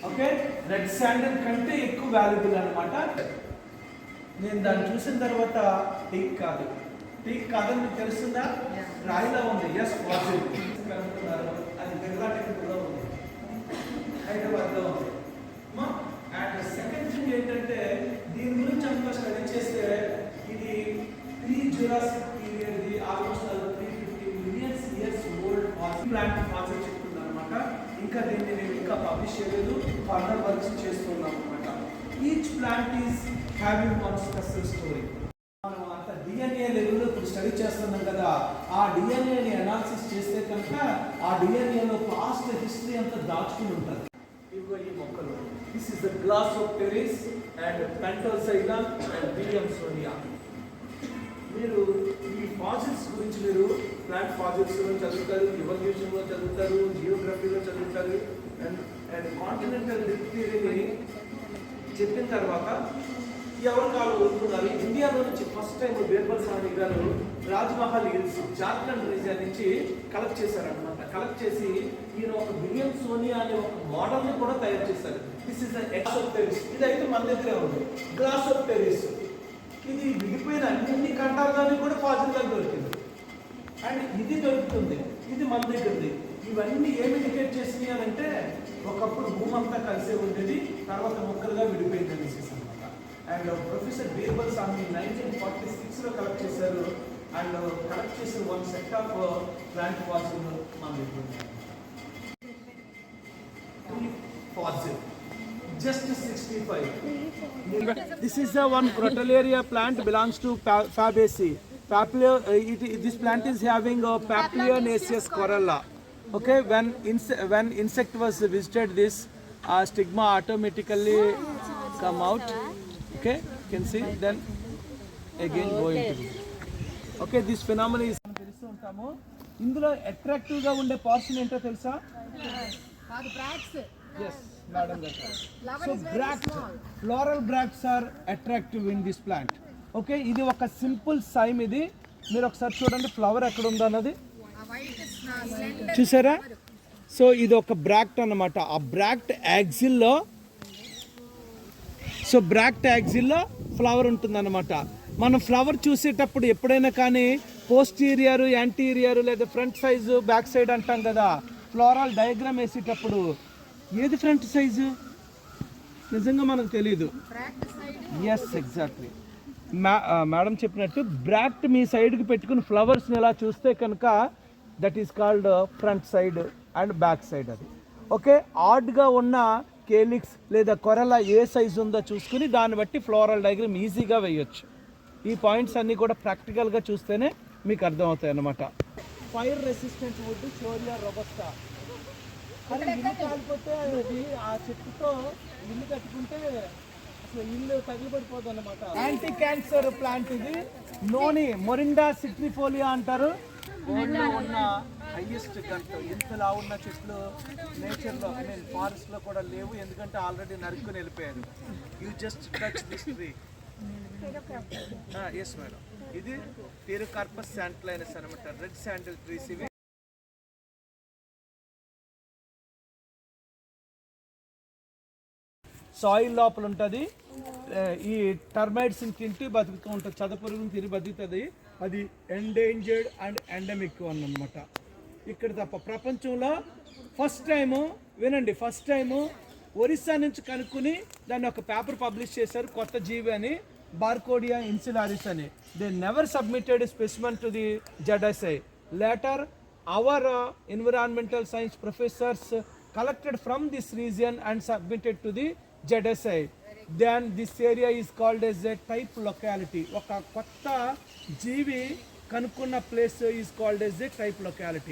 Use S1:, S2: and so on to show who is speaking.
S1: Okay, red sandal కంటే ఎక్కువ valuable అనమాట. నేను దాన్ని చూసిన తర్వాత టీక్ కాదని మీకు తెలుస్తుందా? రాయిలా ఉంది. ఎస్ పాజిటివ్ కనుక్కున్నారు. అది బిర్లా టెక్నికల్లో ఉంది, హైదరాబాద్లో ఉంది. అండ్ సెకండ్ థింగ్ ఏంటంటే దీని గురించి అంతా స్టడీ చేస్తే ఇది pre Jurassic period, almost 350 millions years old plant fossil చెప్తుంది అనమాట. ఇంకా దీన్ని నేను ఇంకా పబ్లిష్ చేయలేదు, ఫర్దర్ వర్క్స్ చేస్తున్నాం అనమాట. Each plant is having one special story. మనం అంత డిఎన్ఏ లెవెల్లో ఇప్పుడు స్టడీ చేస్తున్నాం కదా, ఆ డిఎన్ఏని అనాలిసిస్ చేస్తే కనుక ఆ డిఎన్ఏలో పాస్ట్ హిస్టరీ అంతా దాచుకుని ఉంటుంది. ఇదిగో ఈ మొక్కలు, this is the Glossopteris and Pentoxylon and Williamsonia. మీరు ఈ ఫాసిల్స్ గురించి మీరు ప్లాంట్ ఫాసిల్స్ చదువుతారు, ఎవల్యూషన్లో చదువుతారు, జియోగ్రఫీలో చదువుతారు. అండ్ కాంటినెంటల్ లిఫ్ట్ థియరీని చెప్పిన తర్వాత ఎవరు కాలు వదులుతున్నారు. ఇండియాలో నుంచి ఫస్ట్ టైం బీర్బల్ సాహని గారు రాజ్మహల్ హిల్స్ జార్ఖండ్ రీజియన్ నుంచి కలెక్ట్ చేశారనమాట. కలెక్ట్ చేసి ఈయన ఒక విలియమ్సోనియా అనే ఒక మోడల్ని కూడా తయారు చేశారు. This is the Glossopteris. ఇది అయితే మన దగ్గరే ఉంది, గ్లాసోప్టెరిస్. ఇది విడిపోయిన అన్ని ఖండాల్లోని కూడా ఫాజిల్గా దొరికింది. అండ్ ఇది దొరుకుతుంది, ఇది మన దగ్గరది. ఇవన్నీ ఏమి ఇండికేట్ చేసినాయి అని అంటే ఒకప్పుడు భూమి అంతా కలిసే ఉండేది, తర్వాత మొక్కలుగా విడిపోయింది అనేసి అనమాట. అండ్ ప్రొఫెసర్ బీర్బల్ సాహ్ని 1946లో కలెక్ట్ చేశారు. అండ్ కలెక్ట్ చేసిన one set of plant fossil మన దగ్గర fossil just 65. This is the one Crotalaria plant belongs to Fabaceae. This plant is having a Papilionaceous corolla. Okay, when insect was visited, this stigma automatically come out. Okay, you can see, then again go into this. Okay, this phenomenon is తెలుస్తూ ఉంటాము. ఇందులో attractive గా ఉండే portion ఏంటో తెలుసా? Yes, madam. So floral bracts are attractive in this plant. Okay, ఇది ఒక simple same. ఇది మీరు ఒకసారి చూడండి, ఫ్లవర్ ఎక్కడ ఉందో అన్నది చూసారా? సో ఇది ఒక బ్రాక్ట్ అన్నమాట. ఆ బ్రాక్ట్ యాక్సిల్లో ఫ్లవర్ ఉంటుందన్నమాట. మనం ఫ్లవర్ చూసేటప్పుడు ఎప్పుడైనా కానీ పోస్టీరియర్, యాంటీరియర్ లేదా ఫ్రంట్ సైజు, బ్యాక్ సైడ్ అంటాం కదా. ఫ్లోరల్ డయాగ్రామ్ వేసేటప్పుడు ఏది ఫ్రంట్ సైజు నిజంగా మనకు తెలియదు. ఎస్, ఎగ్జాక్ట్లీ మేడం చెప్పినట్టు బ్రాక్ట్ మీ సైడ్కి పెట్టుకుని ఫ్లవర్స్ని ఎలా చూస్తే కనుక that is called front side and back side. అది ఓకే. ఆడ్గా ఉన్న కేలిక్స్ లేదా కొరల ఏ సైజు ఉందో చూసుకుని దాన్ని బట్టి ఫ్లోరల్ డయాగ్రామ్ ఈజీగా వేయొచ్చు. ఈ పాయింట్స్ అన్నీ కూడా ప్రాక్టికల్గా చూస్తేనే మీకు అర్థమవుతాయి అన్నమాట. Fire resistant wood Shorea robusta. అది ఇల్లు కాలిపోతే అది ఆ చెట్టుతో ఇల్లు కట్టుకుంటే అసలు ఇల్లు తగిలిపడిపోదు అన్నమాట. యాంటీ క్యాన్సర్ ప్లాంట్ ఇది. నోని మొరిండా సిట్రిఫోలియా అంటారు. గోల్డ్లో ఉన్న హైయెస్ట్ గంట. ఇంతలా ఉన్న చెట్లు నేచర్లో, ఐ మీన్ ఫారెస్ట్లో కూడా లేవు, ఎందుకంటే ఆల్రెడీ నరుక్కుని వెళ్ళిపోయారు. You just touch this tree. Yes madam, ఇది థెరోకార్పస్ శాంటిలైనస్ అనమాట. రెడ్ శాండిల్ ట్రీస్ ఇవి. సాయిల్ లోపల ఉంటుంది. ఈ టర్మైట్స్ని తింటూ బతుకుతూ ఉంటుంది, చదపురుగుని తిని బతుకుతుంది. అది ఎండేంజర్డ్ అండ్ ఎండమిక్ వన్ అనమాట. ఇక్కడ తప్ప ప్రపంచంలో ఫస్ట్ టైము ఒరిస్సా నుంచి కనుక్కుని దాన్ని ఒక పేపర్ పబ్లిష్ చేశారు, కొత్త జీవి అని, బార్కోడియా ఇన్సులారిస్ అని. They never submitted specimen to the ZSI. Later our environmental science professors collected from this region and submitted to the ZSI. Then this area is called as a type locality. ఒక కొత్త జీవి కనుక్కున్న place is called as a type locality.